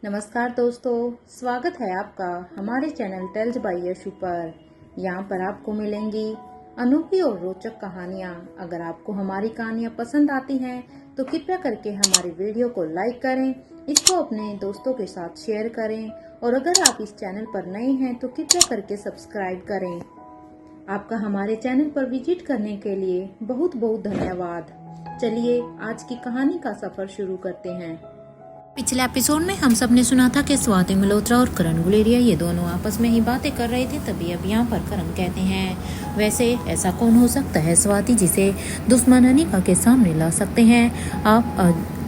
नमस्कार दोस्तों, स्वागत है आपका हमारे चैनल टेल्स बाय यशु पर। यहाँ पर आपको मिलेंगी अनोखी और रोचक कहानियाँ। अगर आपको हमारी कहानियाँ पसंद आती हैं तो कृपया करके हमारी वीडियो को लाइक करें, इसको अपने दोस्तों के साथ शेयर करें और अगर आप इस चैनल पर नए हैं तो कृपया करके सब्सक्राइब करें। आपका हमारे चैनल पर विजिट करने के लिए बहुत बहुत धन्यवाद। चलिए आज की कहानी का सफर शुरू करते हैं। पिछले एपिसोड में हम सब ने सुना था कि स्वाति मल्होत्रा और करण गुलेरिया ये दोनों आपस में ही बातें कर रहे थे। तभी अब यहाँ पर करण कहते हैं, वैसे ऐसा कौन हो सकता है स्वाति जिसे दुश्मन अनिका के सामने ला सकते हैं।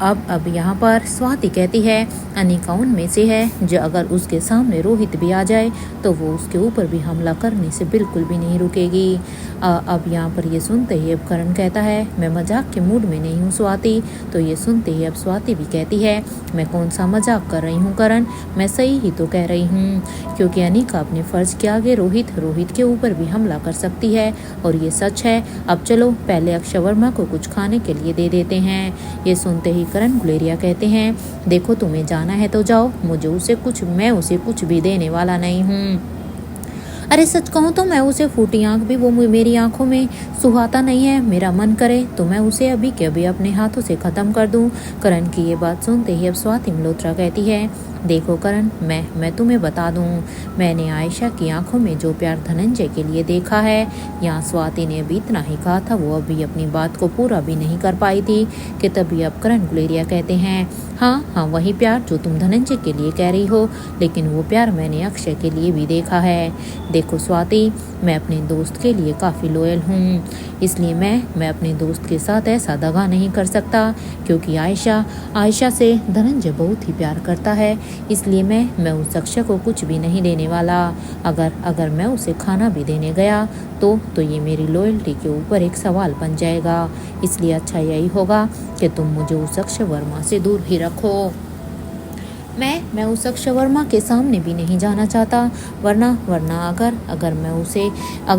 अब यहाँ पर स्वाति कहती है, अनिका उनमें से है जो अगर उसके सामने रोहित भी आ जाए तो वो उसके ऊपर भी हमला करने से बिल्कुल भी नहीं रुकेगी। अब यहाँ पर ये सुनते ही अब करण कहता है, मैं मजाक के मूड में नहीं हूँ स्वाति। तो ये सुनते ही अब स्वाति भी कहती है, मैं कौन सा मजाक कर रही हूँ करण, मैं सही ही तो कह रही हूँ, क्योंकि अनिका अपने फर्ज के आगे रोहित के ऊपर भी हमला कर सकती है और ये सच है। अब चलो पहले अक्षय वर्मा को कुछ खाने के लिए दे देते हैं। ये सुनते ही करण गुलेरिया कहते हैं, देखो तुम्हें जाना है तो जाओ, मैं उसे कुछ भी देने वाला नहीं हूँ। अरे सच कहूँ तो मैं उसे फूटी आंख भी वो मेरी आंखों में सुहाता नहीं है। मेरा मन करे तो मैं उसे अभी के अभी अपने हाथों से खत्म कर दूं। करण की ये बात सुनते ही अब स्वाति मल्होत्रा कहती है, देखो करण, मैं तुम्हें बता दूं, मैंने आयशा की आंखों में जो प्यार धनंजय के लिए देखा है। यहाँ स्वाति ने अभी इतना ही कहा था, वो अभी अपनी बात को पूरा भी नहीं कर पाई थी कि तभी अब करण गुलेरिया कहते हैं, हाँ वही प्यार जो तुम धनंजय के लिए कह रही हो, लेकिन वो प्यार मैंने अक्षय के लिए भी देखा है। देखो स्वाति, मैं अपने दोस्त के लिए काफ़ी लॉयल हूँ, इसलिए मैं अपने दोस्त के साथ ऐसा दगा नहीं कर सकता, क्योंकि आयशा से धनंजय बहुत ही प्यार करता है। इसलिए मैं उस अक्षय को कुछ भी नहीं देने वाला। अगर मैं उसे खाना भी देने गया तो ये मेरी लॉयल्टी के ऊपर एक सवाल बन जाएगा। इसलिए अच्छा यही होगा कि तुम मुझे उस अक्षय वर्मा से दूर ही रखो। मैं उस अक्षय वर्मा के सामने भी नहीं जाना चाहता, वरना अगर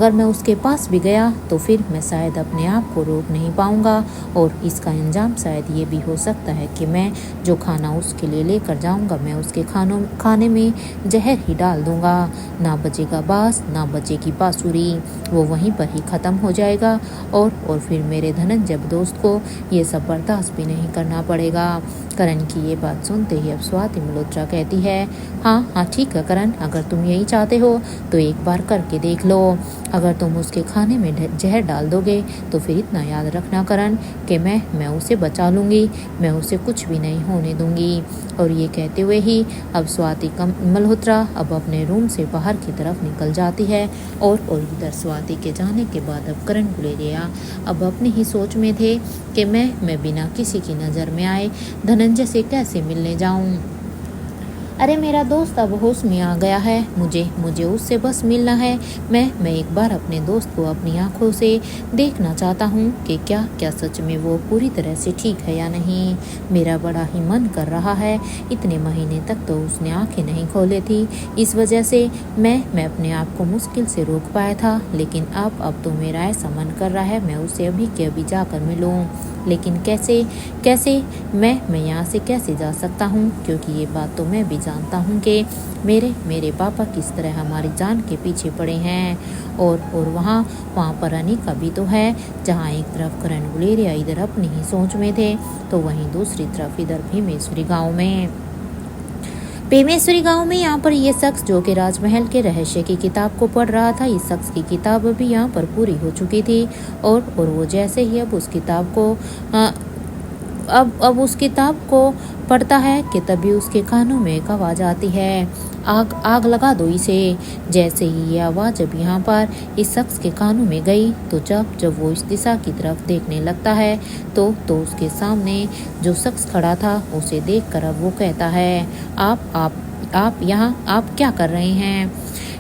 मैं उसके पास भी गया तो फिर मैं शायद अपने आप को रोक नहीं पाऊंगा और इसका अंजाम शायद ये भी हो सकता है कि मैं जो खाना उसके लिए लेकर जाऊंगा मैं उसके खाने में जहर ही डाल दूंगा। ना बचेगा बांस ना बचेगी बांसुरी, वो वहीं पर ही ख़त्म हो जाएगा और फिर मेरे धनंजय दोस्त को ये सब बर्दाश्त भी नहीं करना पड़ेगा। करण की ये बात सुनते ही अब स्वाति मल्होत्रा कहती है, हाँ ठीक है करण, अगर तुम यही चाहते हो तो एक बार करके देख लो। अगर तुम उसके खाने में जहर डाल दोगे तो फिर इतना याद रखना करण कि मैं उसे बचा लूँगी, मैं उसे कुछ भी नहीं होने दूँगी। और ये कहते हुए ही अब स्वाति मल्होत्रा अब अपने रूम से बाहर की तरफ निकल जाती है और इधर स्वाति के जाने के बाद अब करण गुलेरिया अब अपनी ही सोच में थे कि मैं बिना किसी की नज़र में आए धनंजय से कैसे मिलने जाऊं। अरे मेरा दोस्त अब होश में आ गया है, मुझे उससे बस मिलना है। मैं एक बार अपने दोस्त को अपनी आंखों से देखना चाहता हूँ कि क्या सच में वो पूरी तरह से ठीक है या नहीं। मेरा बड़ा ही मन कर रहा है। इतने महीने तक तो उसने आंखें नहीं खोले थी, इस वजह से मैं अपने आप को मुश्किल से रोक पाया था, लेकिन अब तो मेरा ऐसा मन कर रहा है मैं उसे अभी के अभी जाकर मिलूँ। लेकिन कैसे मैं यहाँ से कैसे जा सकता हूँ, क्योंकि ये बात तो मैं भी जानता हूँ कि मेरे पापा किस तरह हमारी जान के पीछे पड़े हैं और वहाँ पर अनिका भी तो है। जहाँ एक तरफ करण गुलेरिया इधर अपनी ही सोच में थे तो वहीं दूसरी तरफ इधर भीमेश्वरी गांव में यहाँ पर ये शख्स जो कि राजमहल के रहस्य की किताब को पढ़ रहा था, इस शख्स की किताब भी यहाँ पर पूरी हो चुकी थी और वो जैसे ही अब उस किताब को पढ़ता है कि तभी उसके कानों में एक आवाज़ आती है, आग लगा दो इसे। जैसे ही ये आवाज़ अब यहाँ पर इस शख्स के कानों में गई तो जब वो इस दिशा की तरफ देखने लगता है तो उसके सामने जो शख्स खड़ा था उसे देखकर अब वो कहता है, आप यहाँ आप क्या कर रहे हैं।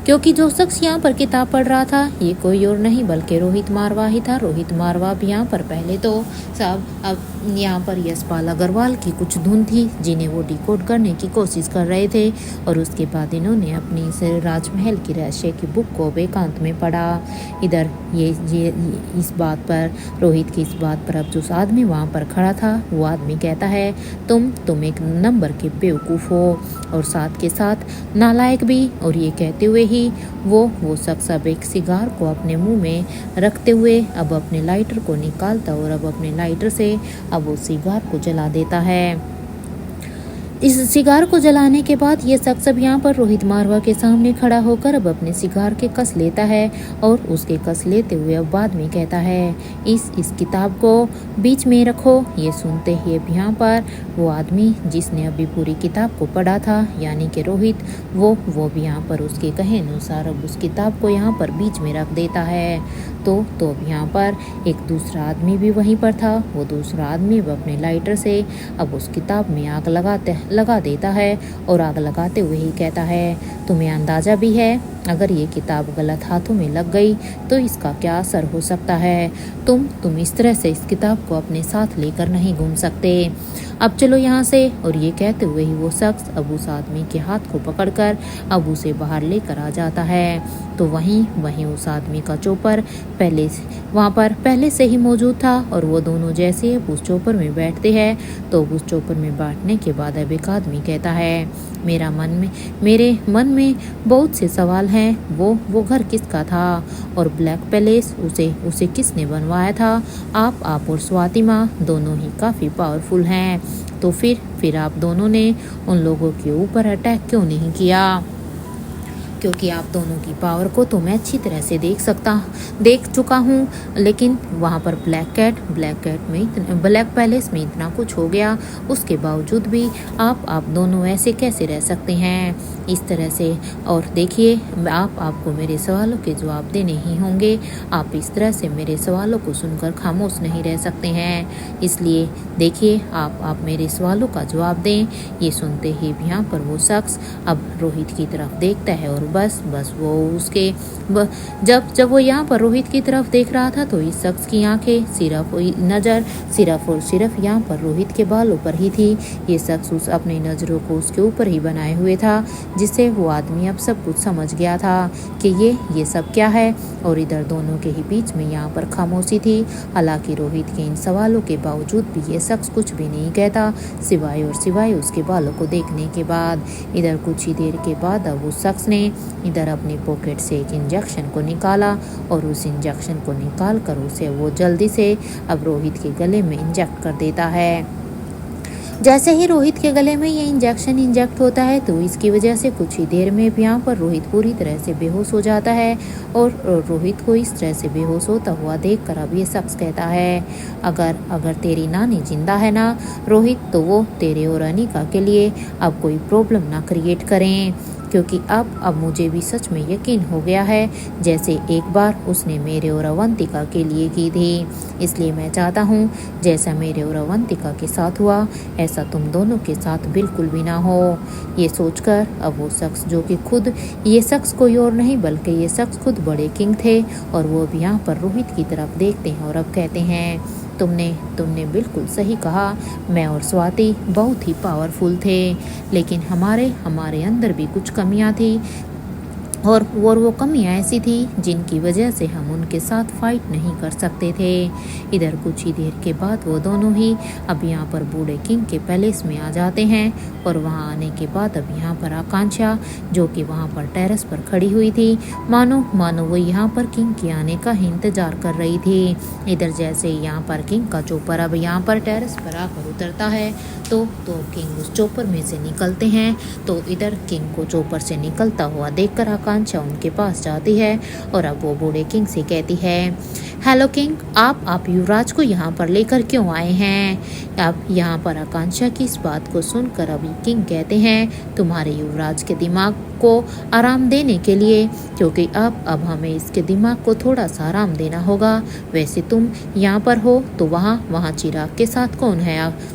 क्योंकि जो शख्स यहाँ पर किताब पढ़ रहा था ये कोई और नहीं बल्कि रोहित मारवा ही था। रोहित मारवा भी यहाँ पर पहले तो सब अब यहाँ पर यशपाल अग्रवाल की कुछ धुन थी जिन्हें वो डिकोड करने की कोशिश कर रहे थे, और उसके बाद इन्होंने अपनी इस राजमहल की रहस्य की बुक को एकांत में पढ़ा। इधर ये इस बात पर रोहित की इस बात पर अब जो आदमी वहाँ पर खड़ा था वो आदमी कहता है तुम एक नंबर के बेवकूफ़ हो और साथ के साथ नालायक भी। और ये कहते हुए ही वो शख्स अब एक सिगार को अपने मुंह में रखते हुए अब अपने लाइटर को निकालता और अब अपने लाइटर से अब वो सिगार को जला देता है। इस सिगार को जलाने के बाद ये शख्स अब यहाँ पर रोहित मारवा के सामने खड़ा होकर अब अपने सिगार के कस लेता है और उसके कस लेते हुए अब बाद में कहता है इस किताब को बीच में रखो। ये सुनते ही अब यहाँ पर वो आदमी जिसने अभी पूरी किताब को पढ़ा था यानी कि रोहित वो भी यहाँ पर उसके कहे अनुसार अब उस किताब को यहाँ पर बीच में रख देता है। तो अब यहाँ पर एक दूसरा आदमी भी वहीं पर था। वो दूसरा आदमी अब अपने लाइटर से अब उस किताब में आग लगा देता है और आग लगाते हुए ही कहता है तुम्हें अंदाज़ा भी है अगर ये किताब गलत हाथों में लग गई तो इसका क्या असर हो सकता है। तुम इस तरह से इस किताब को अपने साथ लेकर नहीं घूम सकते। अब चलो यहाँ से। और ये कहते हुए ही वो शख्स अब उस आदमी के हाथ को पकड़कर अब उसे बाहर लेकर आ जाता है। तो वहीं उस आदमी का चोपर वहाँ पर पहले से ही मौजूद था और वो दोनों जैसे उस चोपर में बैठते हैं तो उस चोपर में बैठने के बाद अब एक आदमी कहता है मेरे मन में बहुत से सवाल हैं। वो घर किसका था और ब्लैक पैलेस उसे किसने बनवाया था। आप और स्वाति माँ दोनों ही काफ़ी पावरफुल हैं, तो फिर आप दोनों ने उन लोगों के ऊपर अटैक क्यों नहीं किया। क्योंकि आप दोनों की पावर को तो मैं अच्छी तरह से देख चुका हूँ, लेकिन वहाँ पर ब्लैक पैलेस में इतना कुछ हो गया उसके बावजूद भी आप दोनों ऐसे कैसे रह सकते हैं इस तरह से। और देखिए आपको मेरे सवालों के जवाब देने ही होंगे। आप इस तरह से मेरे सवालों को सुनकर खामोश नहीं रह सकते हैं, इसलिए देखिए आप मेरे सवालों का जवाब दें। ये सुनते ही यहाँ पर वो शख्स अब रोहित की तरफ देखता है और बस वो उसके जब वो यहाँ पर रोहित की तरफ देख रहा था तो इस शख्स की आंखें सिर्फ और सिर्फ यहाँ पर रोहित के बालों पर ही थी। ये शख्स अपनी नज़रों को उसके ऊपर ही बनाए हुए था, जिससे वो आदमी अब सब कुछ समझ गया था कि ये सब क्या है। और इधर दोनों के ही बीच में यहाँ पर खामोशी थी। हालांकि रोहित के इन सवालों के बावजूद भी ये शख्स कुछ भी नहीं कहता सिवाय उसके बालों को देखने के बाद। इधर कुछ ही देर के बाद अब उस शख्स ने इधर अपनी पॉकेट से एक इंजेक्शन को निकाला और उस इंजेक्शन को निकाल कर उसे वो जल्दी से अब रोहित के गले में इंजेक्ट कर देता है। जैसे ही रोहित के गले में ये इंजेक्शन इंजेक्ट होता है तो इसकी वजह से कुछ ही देर में यहाँ पर रोहित पूरी तरह से बेहोश हो जाता है। और रोहित को इस तरह से बेहोश होता हुआ देखकर अब ये शख्स कहता है अगर तेरी नानी जिंदा है ना रोहित, तो वो तेरे और अनिका के लिए अब कोई प्रॉब्लम ना क्रिएट करें, क्योंकि अब मुझे भी सच में यकीन हो गया है जैसे एक बार उसने मेरे और अवंतिका के लिए की थी। इसलिए मैं चाहता हूँ जैसा मेरे और अवंतिका के साथ हुआ ऐसा तुम दोनों के साथ बिल्कुल भी ना हो। ये सोचकर अब वो शख्स जो कि खुद ये शख्स कोई और नहीं बल्कि ये शख्स खुद बड़े किंग थे और वो भी यहाँ पर रोहित की तरफ देखते हैं और अब कहते हैं तुमने बिल्कुल सही कहा। मैं और स्वाति बहुत ही पावरफुल थे, लेकिन हमारे अंदर भी कुछ कमियां थी और वो कमियां ऐसी थी जिनकी वजह से हम उनके साथ फाइट नहीं कर सकते थे। इधर कुछ ही देर के बाद वो दोनों ही अब यहाँ पर बूढ़े किंग के पैलेस में आ जाते हैं और वहाँ आने के बाद अब यहाँ पर आकांक्षा जो कि वहाँ पर टेरेस पर खड़ी हुई थी मानो वो यहाँ पर किंग के आने का इंतजार कर रही थी। इधर जैसे यहाँ पर किंग का चोपर अब यहाँ पर टेरेस पर आकर उतरता है तो किंग उस चोपर में से निकलते हैं। तो इधर किंग को चोपर से निकलता हुआ देखकर आकांक्षा उनके पास जाती है और अब वो बूढ़े किंग से कहती है हेलो किंग, आप युवराज को यहाँ पर लेकर क्यों आए हैं। अब यहाँ पर आकांक्षा की इस बात को सुनकर अभी किंग कहते हैं तुम्हारे युवराज के दिमाग को आराम देने के लिए, क्योंकि अब हमें इसके दिमाग को थोड़ा सा आराम देना होगा। वैसे तुम यहाँ पर हो तो वहाँ चिराग के साथ कौन है।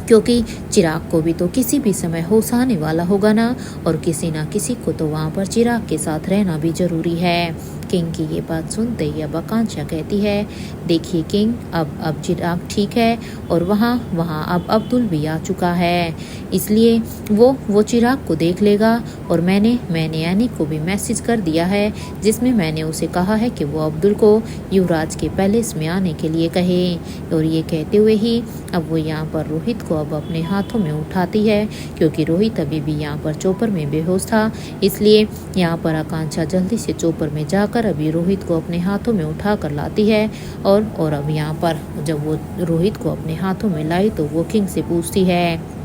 क्योंकि चिराग को भी तो किसी भी समय होश आने वाला होगा ना, और किसी ना किसी को तो वहाँ पर चिराग के साथ रहना भी जरूरी है। किंग की ये बात सुनते ही अब आकांक्षा कहती है, देखिए किंग, अब चिराग ठीक है, और वहाँ अब अब्दुल भी आ चुका है, इसलिए वो चिराग को देख लेगा। और मैंने यानी को भी मैसेज कर दिया है, जिसमें मैंने उसे कहा है कि वो अब्दुल को युवराज के पैलेस में आने के लिए कहे। और ये कहते हुए ही अब वो यहाँ पर रोहित को अब अपने हाथों में उठाती है, क्योंकि रोहित अभी भी यहाँ पर चोपर में बेहोश था। इसलिए यहाँ पर आकांक्षा जल्दी से चोपर में जाकर अभी रोहित को अपने हाथों में उठा कर लाती है। और अब यहाँ पर जब वो रोहित को अपने हाथों में लाई तो वो किंग से पूछती है,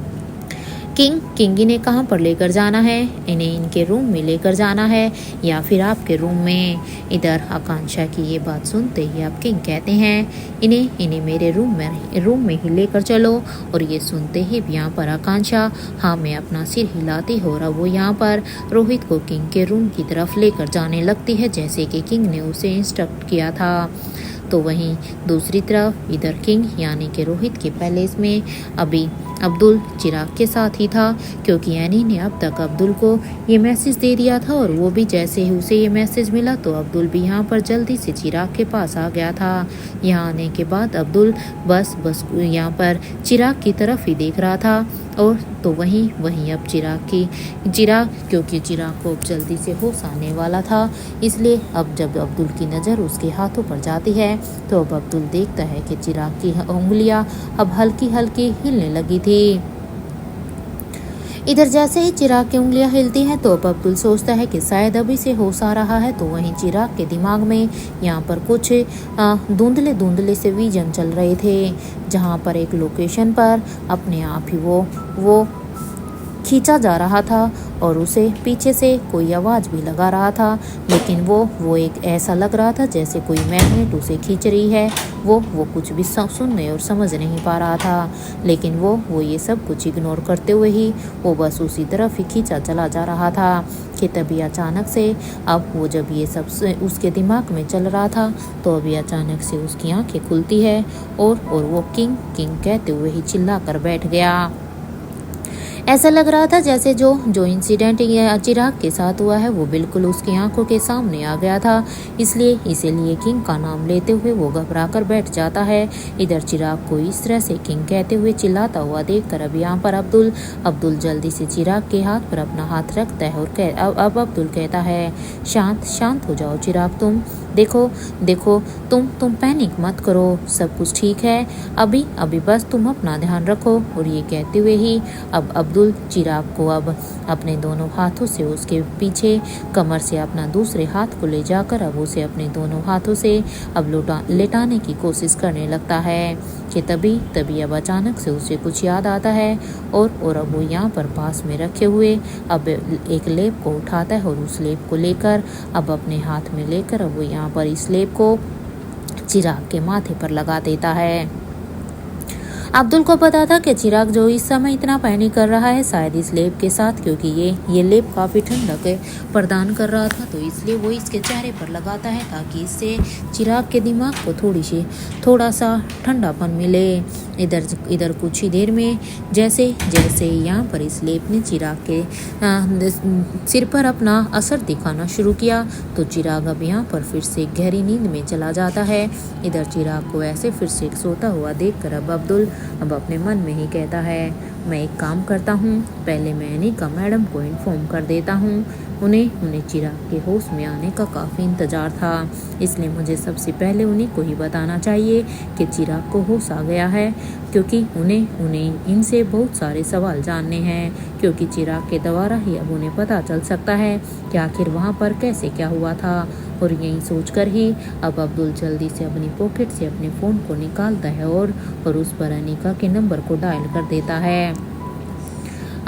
किंग इन्हें कहाँ पर लेकर जाना है? इन्हें इनके रूम में लेकर जाना है या फिर आपके रूम में? इधर आकांक्षा की ये बात सुनते ही आप किंग कहते हैं, इन्हें मेरे रूम में ही लेकर चलो। और ये सुनते ही यहाँ पर आकांक्षा हाँ में अपना सिर हिलाती हो रहा, वो यहाँ पर रोहित को किंग के रूम की तरफ लेकर जाने लगती है, जैसे कि किंग ने उसे इंस्ट्रक्ट किया था। तो वहीं दूसरी तरफ इधर किंग यानी कि रोहित के पैलेस में अभी अब्दुल चिराग के साथ ही था, क्योंकि एनी ने अब तक अब्दुल को ये मैसेज दे दिया था। और वो भी जैसे ही उसे ये मैसेज मिला तो अब्दुल भी यहाँ पर जल्दी से चिराग के पास आ गया था। यहाँ आने के बाद अब्दुल बस यहाँ पर चिराग की तरफ ही देख रहा था। और तो वहीं अब चिराग क्योंकि चिराग को अब जल्दी से होश आने वाला था, इसलिए अब जब अब्दुल की नज़र उसके हाथों पर जाती है तो अब अब्दुल देखता है कि चिराग की उंगलियां अब हल्की हल्की हिलने लगी थी। इधर जैसे ही चिराग की उंगलियां हिलती हैं तो अब अब्दुल सोचता है कि शायद अभी से होश आ रहा है। तो वहीं चिराग के दिमाग में यहाँ पर कुछ धुंधले से विजन चल रहे थे, जहाँ पर एक लोकेशन पर अपने आप ही वो खींचा जा रहा था और उसे पीछे से कोई आवाज़ भी लगा रहा था, लेकिन वो एक ऐसा लग रहा था जैसे कोई मैग्नेट उसे खींच रही है। वो कुछ भी सुनने और समझ नहीं पा रहा था, लेकिन वो ये सब कुछ इग्नोर करते हुए ही वो बस उसी तरफ ही खींचा चला जा रहा था कि तभी अचानक से अब वो जब ये सब उसके दिमाग में चल रहा था तो अभी अचानक से उसकी आंखें खुलती है और वो किंग कहते हुए ही चिल्ला कर बैठ गया। ऐसा लग रहा था जैसे जो इंसिडेंट चिराग के साथ हुआ है वो बिल्कुल उसकी आंखों के सामने आ गया था, इसीलिए किंग का नाम लेते हुए वो घबरा कर बैठ जाता है। इधर चिराग को इस तरह से किंग कहते हुए चिल्लाता हुआ देखकर अब यहाँ पर अब्दुल जल्दी से चिराग के हाथ पर अपना हाथ रखता है और अब अब्दुल कहता है, शांत हो जाओ चिराग, तुम देखो तुम पैनिक मत करो, सब कुछ ठीक है, अभी बस तुम अपना ध्यान रखो। और ये कहते हुए ही अब अब्दुल चिराग को अब अपने दोनों हाथों से उसके पीछे कमर से अपना दूसरे हाथ को ले जाकर अब उसे अपने दोनों हाथों से अब लेटाने की कोशिश करने लगता है कि तभी अब अचानक से उसे कुछ याद आता है और अब वो यहाँ पर पास में रखे हुए अब एक लेप को उठाता है और उस लेप को लेकर अब अपने हाथ में लेकर अब वो यहाँ पर इस लेप को चिराग के माथे पर लगा देता है। अब्दुल को पता था कि चिराग जो इस समय इतना पैनिक कर रहा है शायद इस लेप के साथ, क्योंकि ये लेप काफ़ी ठंडक प्रदान कर रहा था, तो इसलिए वो इसके चेहरे पर लगाता है ताकि इससे चिराग के दिमाग को थोड़ा सा ठंडापन मिले। इधर कुछ ही देर में जैसे यहाँ पर इस लेप ने चिराग के सिर पर अपना असर दिखाना शुरू किया तो चिराग अब यहाँ पर फिर से गहरी नींद में चला जाता है। इधर चिराग को ऐसे फिर से सोता हुआ देखकर अब अब्दुल अब अपने मन में ही कहता है, मैं एक काम करता हूँ, पहले मैं अनिका मैडम को इन्फॉर्म कर देता हूँ। उन्हें चिराग के होश में आने का काफ़ी इंतज़ार था, इसलिए मुझे सबसे पहले उन्हीं को ही बताना चाहिए कि चिराग को होश आ गया है, क्योंकि उन्हें इनसे बहुत सारे सवाल जानने हैं, क्योंकि चिराग के द्वारा ही अब उन्हें पता चल सकता है कि आखिर वहाँ पर कैसे क्या हुआ था। और यही सोचकर ही अब अब्दुल जल्दी से अपनी पॉकेट से अपने फ़ोन को निकालता है और उस पर अनिका के नंबर को डायल कर देता है।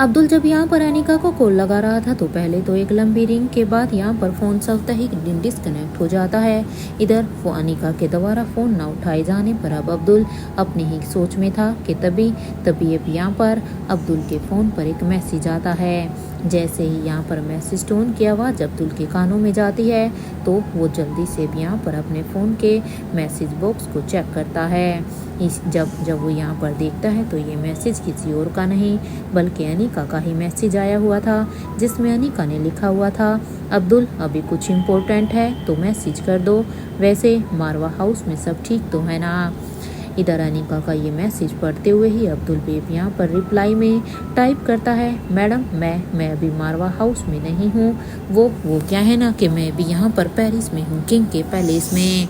अब्दुल जब यहाँ पर अनिका को कॉल लगा रहा था तो पहले तो एक लंबी रिंग के बाद यहाँ पर फ़ोन स्वतः ही डिस्कनेक्ट हो जाता है। इधर वो अनिका के द्वारा फ़ोन न उठाए जाने पर अब अब्दुल अपनी ही सोच में था कि तभी अब यहाँ पर अब्दुल के फ़ोन पर एक मैसेज आता है। जैसे ही यहाँ पर मैसेज टोन की आवाज़ अब्दुल के कानों में जाती है तो वो जल्दी से भी यहाँ पर अपने फ़ोन के मैसेज बॉक्स को चेक करता है। जब वो यहाँ पर देखता है तो ये मैसेज किसी और का नहीं बल्कि अनिका का ही मैसेज आया हुआ था, जिसमें अनिका ने लिखा हुआ था, अब्दुल अभी कुछ इम्पोर्टेंट है तो मैसेज कर दो, वैसे मारवा हाउस में सब ठीक तो है ना। इधर अनिका का ये मैसेज पढ़ते हुए ही अब्दुल बेब यहाँ पर रिप्लाई में टाइप करता है, मैडम मैं अभी मारवा हाउस में नहीं हूँ, वो क्या है ना कि मैं अभी यहाँ पर पेरिस में हूँ, किंग के पैलेस में।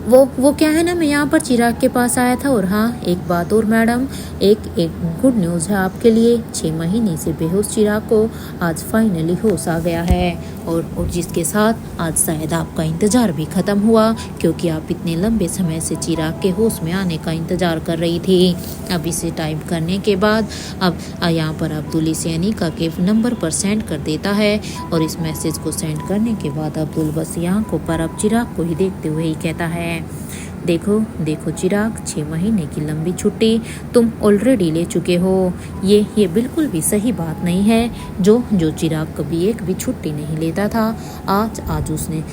वो क्या है ना, मैं यहाँ पर चिराग के पास आया था। और हाँ, एक बात और मैडम, एक गुड न्यूज़ है आपके लिए। 6 महीने से बेहोश चिराग को आज फाइनली होश आ गया है और जिसके साथ आज शायद आपका इंतज़ार भी ख़त्म हुआ, क्योंकि आप इतने लंबे समय से चिराग के होश में आने का इंतज़ार कर रही थी। अब इसे टाइप करने के बाद अब यहाँ पर अब्दुल इसे अनिका के नंबर पर सेंड कर देता है और इस मैसेज को सेंड करने के बाद अब्दुल बस आंखों पर अब चिराग को ही देखते हुए ही कहता है, देखो देखो चिराग, 6 महीने की लंबी छुट्टी तुम ऑलरेडी ले चुके हो। ये बिल्कुल भी सही बात नहीं है। जो चिराग कभी एक भी छुट्टी नहीं लेता था, आज उसने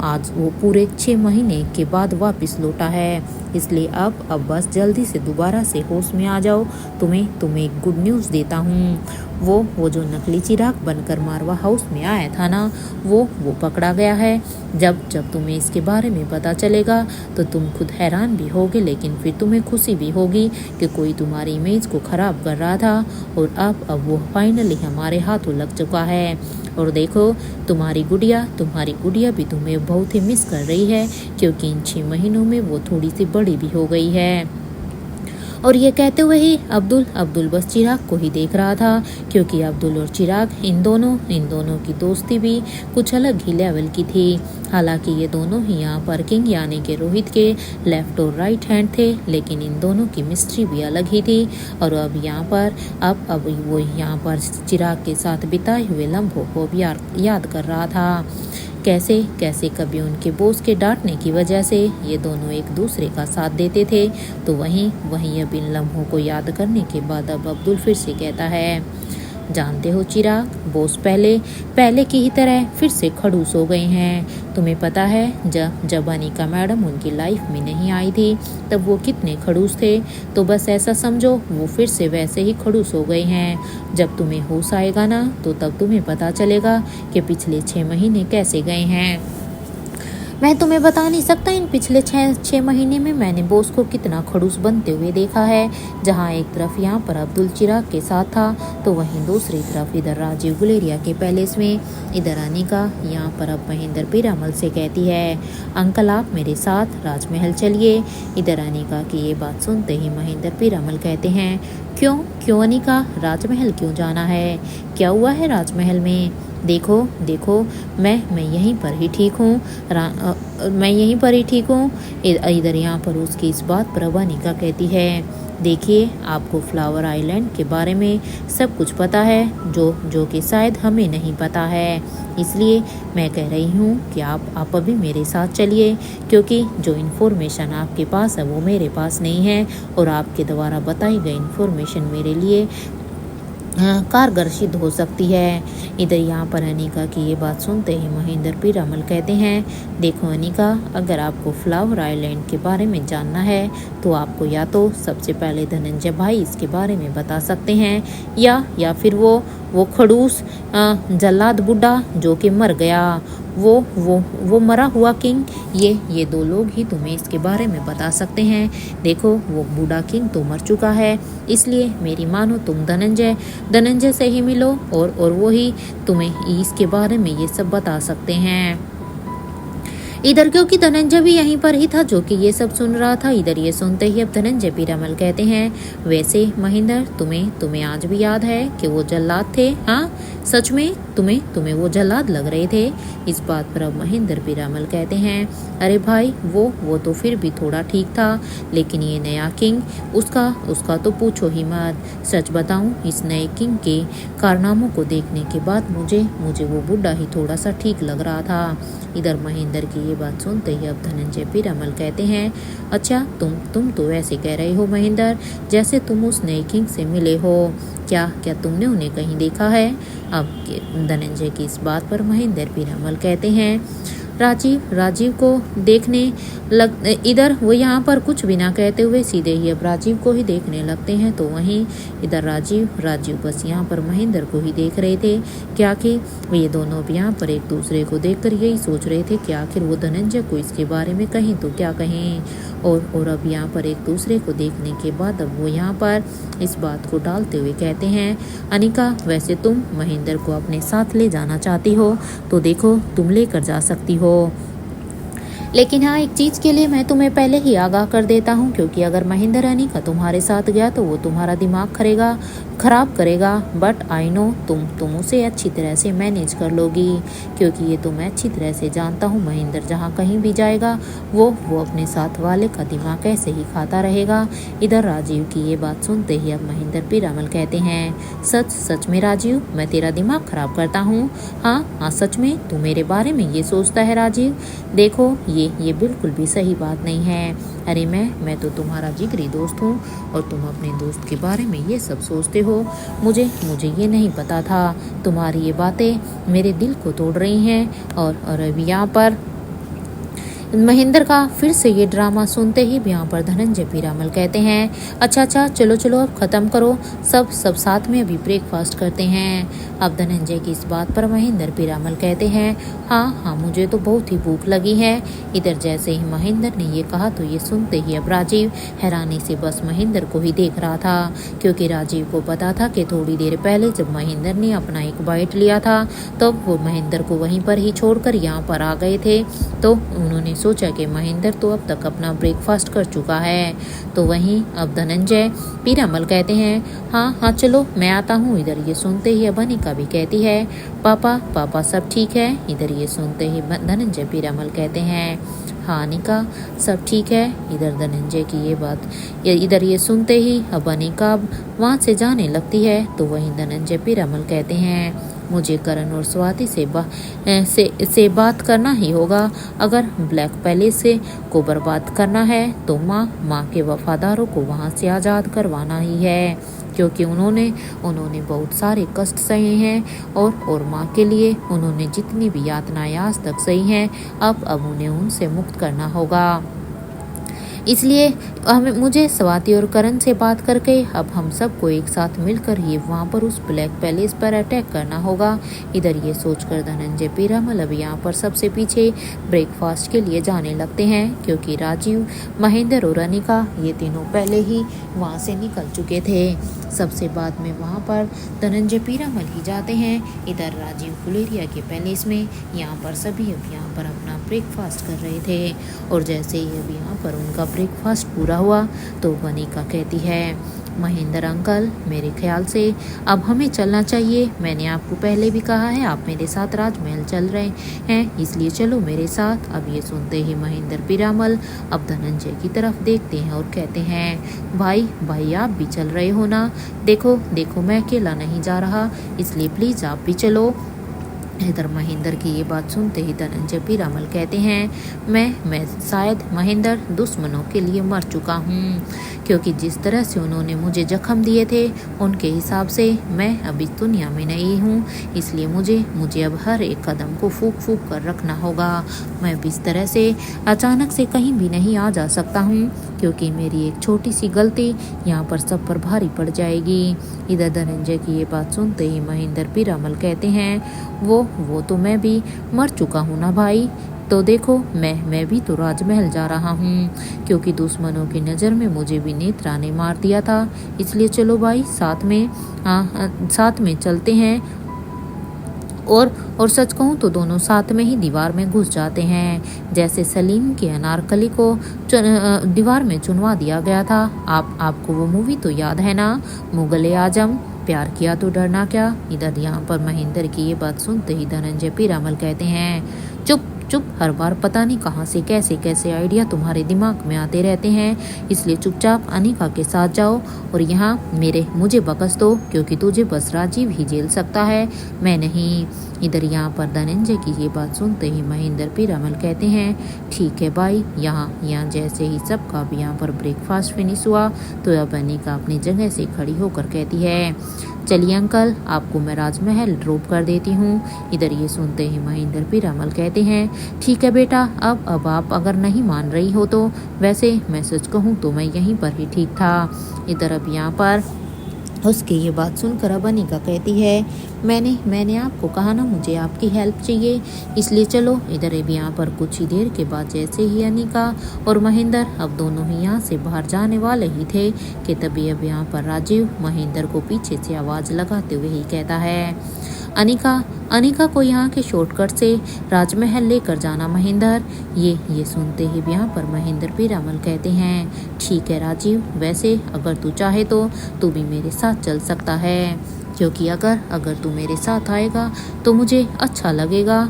आज वो पूरे 6 महीने के बाद वापस लौटा है। इसलिए अब बस जल्दी से दोबारा से होश में आ जाओ। तुम्हें एक गुड न्यूज़ देता हूँ। वो जो नकली चिराग बनकर मारवा हाउस में आया था ना, वो पकड़ा गया है। जब तुम्हें इसके बारे में पता चलेगा तो तुम खुद हैरान भी होगे, लेकिन फिर तुम्हें खुशी भी होगी कि कोई तुम्हारी इमेज को ख़राब कर रहा था और अब वो फाइनली हमारे हाथों लग चुका है। और देखो तुम्हारी गुड़िया भी तुम्हें बहुत ही मिस कर रही है, क्योंकि इन 6 महीनों में वो थोड़ी सी बड़ी भी हो गई है। और ये कहते हुए ही अब्दुल बस चिराग को ही देख रहा था, क्योंकि अब्दुल और चिराग इन दोनों की दोस्ती भी कुछ अलग ही लेवल की थी। हालांकि ये दोनों ही यहाँ पर किंग यानी कि रोहित के लेफ्ट और राइट हैंड थे, लेकिन इन दोनों की मिस्ट्री भी अलग ही थी। और अब यहाँ पर अब वो यहाँ पर चिराग के साथ बिताए हुए लम्हों को भी याद कर रहा था। कैसे कभी उनके बॉस के डांटने की वजह से ये दोनों एक दूसरे का साथ देते थे, तो वहीं अब इन लम्हों को याद करने के बाद अब अब्दुल फिर से कहता है, जानते हो चिराग, बॉस पहले की ही तरह फिर से खड़ूस हो गए हैं। तुम्हें पता है जब अनिका मैडम उनकी लाइफ में नहीं आई थी तब वो कितने खड़ूस थे, तो बस ऐसा समझो वो फिर से वैसे ही खड़ूस हो गए हैं। जब तुम्हें होश आएगा ना तो तब तुम्हें पता चलेगा कि पिछले 6 महीने कैसे गए हैं। मैं तुम्हें बता नहीं सकता इन पिछले 6 महीने में मैंने बॉस को कितना खड़ूस बनते हुए देखा है। जहाँ एक तरफ यहाँ पर अब्दुल चिराग के साथ था तो वहीं दूसरी तरफ इधर राजीव गुलेरिया के पैलेस में। इधर अनिका यहाँ पर अब महेंद्र पीरामल से कहती है, अंकल आप मेरे साथ राजमहल चलिए। इधर अनिका की ये बात सुनते ही महेंद्र पीरामल कहते हैं, क्यों अनिका, राजमहल क्यों जाना है, क्या हुआ है राजमहल में? देखो मैं यहीं पर ही ठीक हूँ। इधर यहाँ पर उसकी इस बात पर अनिका कहती है, देखिए आपको फ्लावर आइलैंड के बारे में सब कुछ पता है जो कि शायद हमें नहीं पता है। इसलिए मैं कह रही हूँ कि आप अभी मेरे साथ चलिए, क्योंकि जो इन्फॉर्मेशन आपके पास है वो मेरे पास नहीं है और आपके द्वारा बताई गई इन्फॉर्मेशन मेरे लिए कारगर सिद्ध हो सकती है। इधर यहाँ पर अनिका की ये बात सुनते ही महेंद्र पीरामल कहते हैं, देखो अनिका, अगर आपको फ्लावर आइलैंड के बारे में जानना है तो आपको या तो सबसे पहले धनंजय भाई इसके बारे में बता सकते हैं, या फिर वो खड़ूस जल्लाद बुड्ढा जो कि मर गया, वो मरा हुआ किंग, ये 2 लोग ही तुम्हें इसके बारे में बता सकते हैं। देखो वो बूढ़ा किंग तो मर चुका है, इसलिए मेरी मानो तुम धनंजय से ही मिलो और वो ही तुम्हें इसके बारे में ये सब बता सकते हैं। इधर क्योंकि धनंजय भी यहीं पर ही था जो कि ये सब सुन रहा था। इधर ये सुनते ही अब धनंजय पीरामल कहते हैं, वैसे महेंद्र तुम्हें आज भी याद है कि वो जल्लाद थे? हाँ सच में तुम्हें वो जल्लाद लग रहे थे? इस बात पर अब महेंद्र पीरामल कहते हैं, अरे भाई वो तो फिर भी थोड़ा ठीक था, लेकिन ये नया किंग उसका तो पूछो ही मत। सच बताऊं, इस नए किंग के कारनामों को देखने के बाद मुझे वो बुढ़ा ही थोड़ा सा ठीक लग रहा था। इधर महेंद्र की ये बात सुनते ही अब धनंजय पीरामल कहते हैं, अच्छा तुम तो ऐसे कह रहे हो महेंद्र जैसे तुम उस नए किंग से मिले हो। क्या क्या तुमने उन्हें कहीं देखा है? अब धनंजय की इस बात पर महेंद्र पीरामल कहते हैं, राजीव को देखने इधर वो यहाँ पर कुछ भी ना कहते हुए सीधे ही अब राजीव को ही देखने लगते हैं। तो वहीं इधर राजीव बस यहाँ पर महेंद्र को ही देख रहे थे कि आखिर ये दोनों अब यहाँ पर एक दूसरे को देखकर यही सोच रहे थे कि आखिर वो धनंजय को इसके बारे में कहें तो क्या कहें। और अब यहाँ पर एक दूसरे को देखने के बाद अब वो यहाँ पर इस बात को डालते हुए कहते हैं, अनिका वैसे तुम महेंद्र को अपने साथ ले जाना चाहती हो तो देखो तुम लेकर जा सकती हो, लेकिन हाँ एक चीज़ के लिए मैं तुम्हें पहले ही आगाह कर देता हूँ, क्योंकि अगर महेंद्र अनिका तुम्हारे साथ गया तो वो तुम्हारा दिमाग खराब करेगा। बट आई नो तुम उसे अच्छी तरह से मैनेज कर लोगी, क्योंकि ये तो मैं अच्छी तरह से जानता हूँ महेंद्र जहाँ कहीं भी जाएगा वो अपने साथ वाले का दिमाग ऐसे ही खाता रहेगा। इधर राजीव की ये बात सुनते ही अब महेंद्र पीरामल कहते हैं, सच में राजीव मैं तेरा दिमाग खराब करता हूँ? हाँ सच में तू मेरे बारे में ये सोचता है राजीव? देखो ये बिल्कुल भी सही बात नहीं है। अरे मैं तो तुम्हारा जिगरी दोस्त हूँ और तुम अपने दोस्त के बारे में ये सब सोचते हो। मुझे ये नहीं पता था। तुम्हारी ये बातें मेरे दिल को तोड़ रही हैं। और अभी यहाँ पर महेंद्र का फिर से ये ड्रामा सुनते ही यहाँ पर धनंजय पीरामल कहते हैं, अच्छा चलो अब ख़त्म करो, सब साथ में अभी ब्रेकफास्ट करते हैं। अब धनंजय की इस बात पर महेंद्र पीरामल कहते हैं, हाँ मुझे तो बहुत ही भूख लगी है। इधर जैसे ही महेंद्र ने ये कहा तो ये सुनते ही अब राजीव हैरानी से बस महेंद्र को ही देख रहा था, क्योंकि राजीव को पता था कि थोड़ी देर पहले जब महेंद्र ने अपना एक बाइट लिया था तो वो महेंद्र को वहीं पर ही छोड़कर यहाँ पर आ गए थे। तो उन्होंने सोचा कि महेंद्र तो अब तक अपना ब्रेकफास्ट कर चुका है। तो वहीं अब धनंजय पीरामल कहते हैं, हाँ चलो मैं आता हूँ। इधर ये सुनते ही अब अनिका भी कहती है, पापा सब ठीक है? इधर ये सुनते ही धनंजय पीरामल कहते हैं, हाँ अनिका सब ठीक है। इधर धनंजय की ये बात इधर ये सुनते ही अब अनिका वहाँ से जाने लगती है। तो वहीं धनंजय पीरामल कहते हैं, मुझे करण और स्वाति से बात करना ही होगा। अगर ब्लैक पैलेस को बर्बाद करना है तो माँ के वफादारों को वहाँ से आज़ाद करवाना ही है, क्योंकि उन्होंने बहुत सारे कष्ट सहे हैं और माँ के लिए उन्होंने जितनी भी यातनाएं आज तक सही हैं अब उन्हें उनसे मुक्त करना होगा। इसलिए मुझे स्वाति और करण से बात करके अब हम सबको एक साथ मिलकर ही वहाँ पर उस ब्लैक पैलेस पर अटैक करना होगा। इधर ये सोचकर धनंजय पीरामल अब यहाँ पर सबसे पीछे ब्रेकफास्ट के लिए जाने लगते हैं, क्योंकि राजीव, महेंद्र और अनिका ये तीनों पहले ही वहाँ से निकल चुके थे। सबसे बाद में वहाँ पर धनंजय पीरामल ही जाते हैं। इधर राजीव गुलेरिया के पैलेस में यहाँ पर सभी अब यहाँ पर अपना ब्रेकफास्ट कर रहे थे। और जैसे ही अब यहाँ पर उनका ब्रेकफास्ट पूरा हुआ तो अनिका कहती है, महेंद्र अंकल मेरे ख्याल से अब हमें चलना चाहिए। मैंने आपको पहले भी कहा है आप मेरे साथ राजमहल चल रहे हैं, इसलिए चलो मेरे साथ। अब ये सुनते ही महेंद्र पीरामल अब धनंजय की तरफ देखते हैं और कहते हैं, भाई आप भी चल रहे हो ना? देखो मैं अकेला नहीं जा रहा, इसलिए प्लीज़ आप भी चलो। इधर महेंद्र की ये बात सुनते ही धनंजय पीरामल कहते हैं, मैं शायद महेंद्र दुश्मनों के लिए मर चुका हूँ, क्योंकि जिस तरह से उन्होंने मुझे जख्म दिए थे उनके हिसाब से मैं अभी दुनिया में नहीं हूँ। इसलिए मुझे अब हर एक कदम को फूक कर रखना होगा। मैं इस तरह से अचानक से कहीं भी नहीं आ जा सकता हूँ, क्योंकि मेरी एक छोटी सी गलती यहाँ पर सब पर भारी पड़ जाएगी। इधर धनंजय की ये बात सुनते ही महेंद्र पीरामल कहते हैं, वो तो मैं भी मर चुका हूँ ना भाई। तो देखो मैं भी तो राजमहल जा रहा हूँ, क्योंकि दुश्मनों की नज़र में मुझे भी नेत्रा ने मार दिया था। इसलिए चलो भाई साथ में चलते हैं। और सच कहूँ तो दोनों साथ में ही दीवार में घुस जाते हैं, जैसे सलीम के अनारकली को दीवार में चुनवा दिया गया था। आपको वो मूवी तो याद है ना, मुगले आजम, प्यार किया तो डरना क्या। इधर यहाँ पर महेंद्र की ये बात सुनते ही धनंजय पीरामल कहते हैं, चुप, हर बार पता नहीं कहाँ से कैसे आइडिया तुम्हारे दिमाग में आते रहते हैं। इसलिए चुपचाप अनिका के साथ जाओ और यहाँ मुझे बकस दो, क्योंकि तुझे बस राजीव ही झेल सकता है, मैं नहीं। इधर यहाँ पर धनंजय की ये बात सुनते ही महेंद्र पीरामल कहते हैं, ठीक है भाई। यहाँ जैसे ही सबका अब यहाँ पर ब्रेकफास्ट फिनिश हुआ तो अब अनिका अपनी जगह से खड़ी होकर कहती है, चलिए अंकल, आपको मैं राजमहल ड्रॉप कर देती हूँ। इधर ये सुनते ही महेंद्र पीरामल कहते हैं, ठीक है बेटा, अब आप अगर नहीं मान रही हो तो वैसे मैं सच कहूँ तो मैं यहीं पर ही ठीक था। इधर अब यहाँ पर उसकी ये बात सुनकर अब अनिका कहती है, मैंने आपको कहा ना मुझे आपकी हेल्प चाहिए, इसलिए चलो। इधर अब यहाँ पर कुछ ही देर के बाद जैसे ही अनिका और महेंद्र अब दोनों ही यहाँ से बाहर जाने वाले ही थे कि तभी अब यहाँ पर राजीव महेंद्र को पीछे से आवाज़ लगाते हुए ही कहता है, अनिका को यहाँ के शॉर्टकट से राजमहल लेकर जाना महेंद्र। ये सुनते ही यहाँ पर महेंद्र पीरामल कहते हैं, ठीक है राजीव, वैसे अगर तू चाहे तो तू भी मेरे साथ चल सकता है, क्योंकि अगर तू मेरे साथ आएगा तो मुझे अच्छा लगेगा।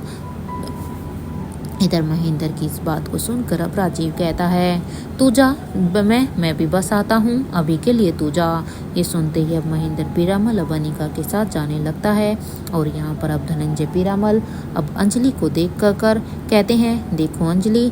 इधर महेंद्र की इस बात को सुनकर अब राजीव कहता है, तू जा, मैं भी बस आता हूँ, अभी के लिए तू जा। ये सुनते ही अब महेंद्र पीरामल अब अनिका के साथ जाने लगता है और यहाँ पर अब धनंजय पीरामल अब अंजलि को देख कर कहते हैं, देखो अंजलि,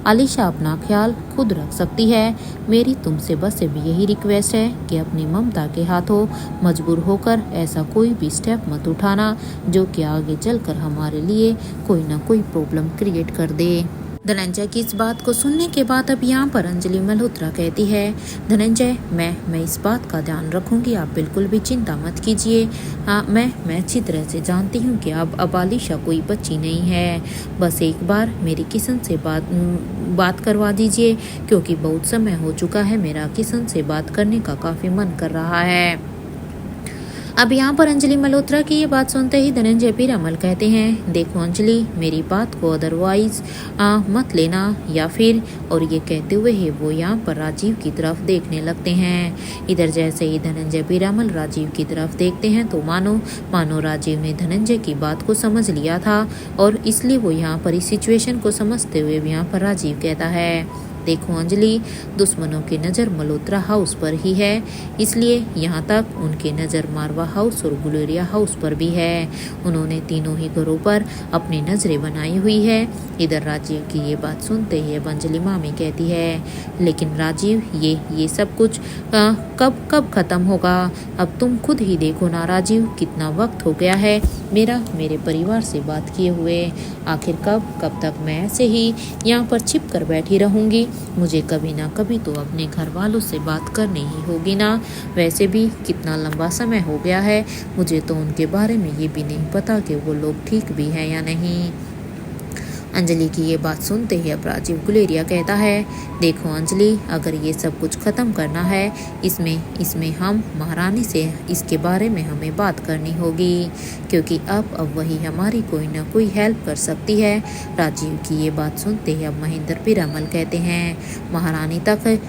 आलिशा अपना ख्याल खुद रख सकती है। मेरी तुमसे बस भी यही रिक्वेस्ट है कि अपनी ममता के हाथों मजबूर होकर ऐसा कोई भी स्टेप मत उठाना जो कि आगे चलकर हमारे लिए कोई ना कोई प्रॉब्लम क्रिएट कर दे। धनंजय की इस बात को सुनने के बाद अब यहाँ पर अंजलि मल्होत्रा कहती है, धनंजय, मैं इस बात का ध्यान रखूंगी, आप बिल्कुल भी चिंता मत कीजिए। हाँ, मैं अच्छी तरह से जानती हूँ कि अब आलिशा कोई बच्ची नहीं है। बस एक बार मेरी किशन से बात करवा दीजिए, क्योंकि बहुत समय हो चुका है, मेरा किशन से बात करने का काफ़ी मन कर रहा है। अब यहाँ पर अंजलि मल्होत्रा की ये बात सुनते ही धनंजय पीरामल कहते हैं, देखो अंजलि, मेरी बात को अदरवाइज मत लेना या फिर, और ये कहते हुए ही वो यहाँ पर राजीव की तरफ देखने लगते हैं। इधर जैसे ही धनंजय पीरामल राजीव की तरफ देखते हैं तो मानो राजीव ने धनंजय की बात को समझ लिया था और इसलिए वो यहाँ पर इस सिचुएशन को समझते हुए यहाँ पर राजीव कहता है, देखो अंजलि, दुश्मनों की नज़र मल्होत्रा हाउस पर ही है, इसलिए यहाँ तक उनकी नज़र मारवा हाउस और गुलेरिया हाउस पर भी है। उन्होंने तीनों ही घरों पर अपनी नज़रें बनाई हुई है। इधर राजीव की ये बात सुनते ही अब अंजलि मामी कहती है, लेकिन राजीव, ये सब कुछ कब ख़त्म होगा? अब तुम खुद ही देखो ना राजीव, कितना वक्त हो गया है मेरे परिवार से बात किए हुए। आखिर कब तक मैं ऐसे ही यहाँ पर छिप कर बैठी रहूँगी? मुझे कभी ना कभी तो अपने घर वालों से बात करनी ही होगी ना। वैसे भी कितना लंबा समय हो गया है, मुझे तो उनके बारे में ये भी नहीं पता कि वो लोग ठीक भी हैं या नहीं। अंजलि की ये बात सुनते ही अब राजीव गुलेरिया कहता है, देखो अंजलि, अगर ये सब कुछ ख़त्म करना है, इसमें हम महारानी से इसके बारे में हमें बात करनी होगी, क्योंकि अब वही हमारी कोई ना कोई हेल्प कर सकती है। राजीव की ये बात सुनते ही अब महेंद्र पीरामल कहते हैं, महारानी तक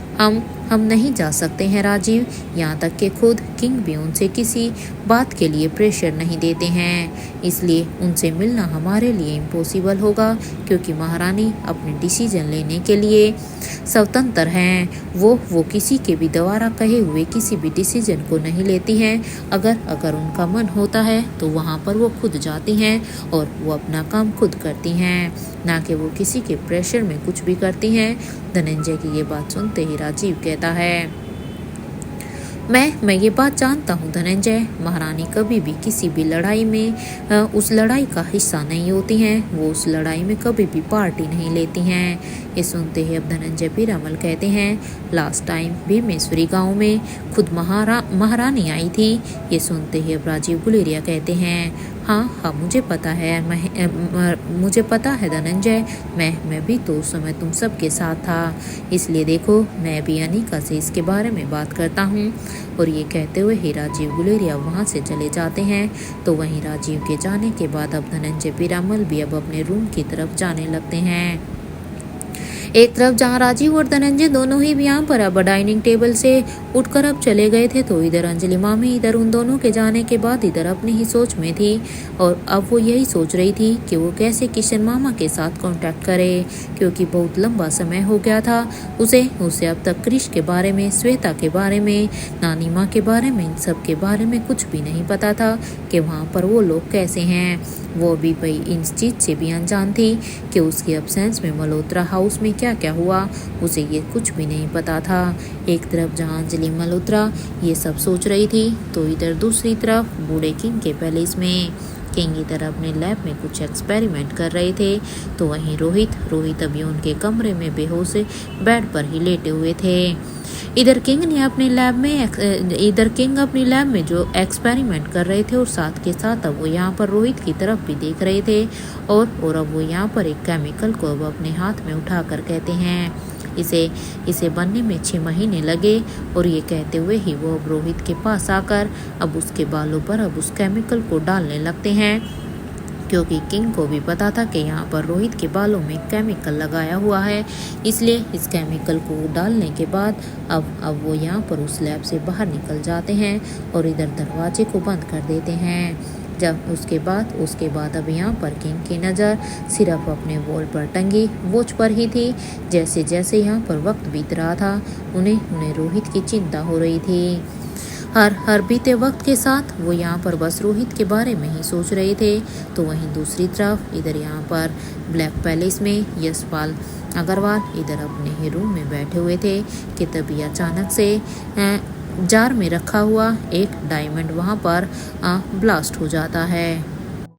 हम नहीं जा सकते हैं राजीव, यहाँ तक कि खुद किंग भी उनसे किसी बात के लिए प्रेशर नहीं देते हैं, इसलिए उनसे मिलना हमारे लिए इम्पॉसिबल होगा, क्योंकि महारानी अपने डिसीजन लेने के लिए स्वतंत्र हैं। वो किसी के भी द्वारा कहे हुए किसी भी डिसीजन को नहीं लेती हैं। अगर उनका मन होता है तो वहाँ पर वो खुद जाती हैं और वो अपना काम खुद करती हैं, ना कि वो किसी के प्रेशर में कुछ भी करती हैं। धनंजय की ये बात सुनते ही राजीव कहता है, मैं ये बात जानता हूँ धनंजय, महारानी कभी भी किसी भी लड़ाई में उस लड़ाई का हिस्सा नहीं होती हैं, वो उस लड़ाई में कभी भी पार्टी नहीं लेती हैं। ये सुनते ही अब धनंजय पीरामल कहते हैं, लास्ट टाइम भीमेश्वरी गांव में खुद महारानी आई थी। ये सुनते ही अब राजीव गुलेरिया कहते हैं, हाँ मुझे पता है धनंजय, मैं भी तो उस समय तुम सबके साथ था, इसलिए देखो मैं भी अनिका से इसके बारे में बात करता हूँ। और ये कहते हुए ही राजीव गुलेरिया वहाँ से चले जाते हैं। तो वहीं राजीव के जाने के बाद अब धनंजय पीरामल भी अब अपने रूम की तरफ जाने लगते हैं। एक तरफ जहाँ राजीव और धनंजय दोनों ही यहाँ पर अब डाइनिंग टेबल से उठकर अब चले गए थे, तो इधर अंजलि मामी इधर उन दोनों के जाने के बाद इधर अपनी ही सोच में थी और अब वो यही सोच रही थी कि वो कैसे किशन मामा के साथ कांटेक्ट करे, क्योंकि बहुत लंबा समय हो गया था उसे अब तक क्रिश के बारे में, श्वेता के बारे में, नानी माँ के बारे में, इन सब के बारे में कुछ भी नहीं पता था कि वहाँ पर वो लोग कैसे हैं। वो भी भाई इन चीज़ से भी अनजान थी कि उसकी एब्सेंस में मल्होत्रा हाउस में क्या क्या हुआ, उसे ये कुछ भी नहीं पता था। एक तरफ जहाँ अंजलि मल्होत्रा ये सब सोच रही थी, तो इधर दूसरी तरफ बूढ़े किंग के पैलेस में किंग इधर अपने लैब में कुछ एक्सपेरिमेंट कर रहे थे, तो वहीं रोहित अभी उनके कमरे में बेहोश बेड पर ही लेटे हुए थे। इधर किंग अपनी लैब में जो एक्सपेरिमेंट कर रहे थे और साथ के साथ अब वो यहाँ पर रोहित की तरफ भी देख रहे थे और अब वो यहाँ पर एक केमिकल को अब अपने हाथ में उठा कर कहते हैं इसे बनने में 6 महीने लगे, और ये कहते हुए ही वो अब रोहित के पास आकर अब उसके बालों पर अब उस केमिकल को डालने लगते हैं, क्योंकि किंग को भी पता था कि यहाँ पर रोहित के बालों में केमिकल लगाया हुआ है। इसलिए इस केमिकल को डालने के बाद अब वो यहाँ पर उस लैब से बाहर निकल जाते हैं और इधर दरवाजे को बंद कर देते हैं। जब उसके बाद अब यहाँ पर किंग की नज़र सिर्फ अपने वॉल पर टंगी वॉच पर ही थी। जैसे जैसे यहाँ पर वक्त बीत रहा था उन्हें रोहित की चिंता हो रही थी। हर बीते वक्त के साथ वो यहाँ पर बस रोहित के बारे में ही सोच रहे थे। तो वहीं दूसरी तरफ इधर यहाँ पर ब्लैक पैलेस में यशपाल अग्रवाल इधर अपने ही रूम में बैठे हुए थे कि तभी अचानक से जार में रखा हुआ एक डायमंड वहाँ पर ब्लास्ट हो जाता है।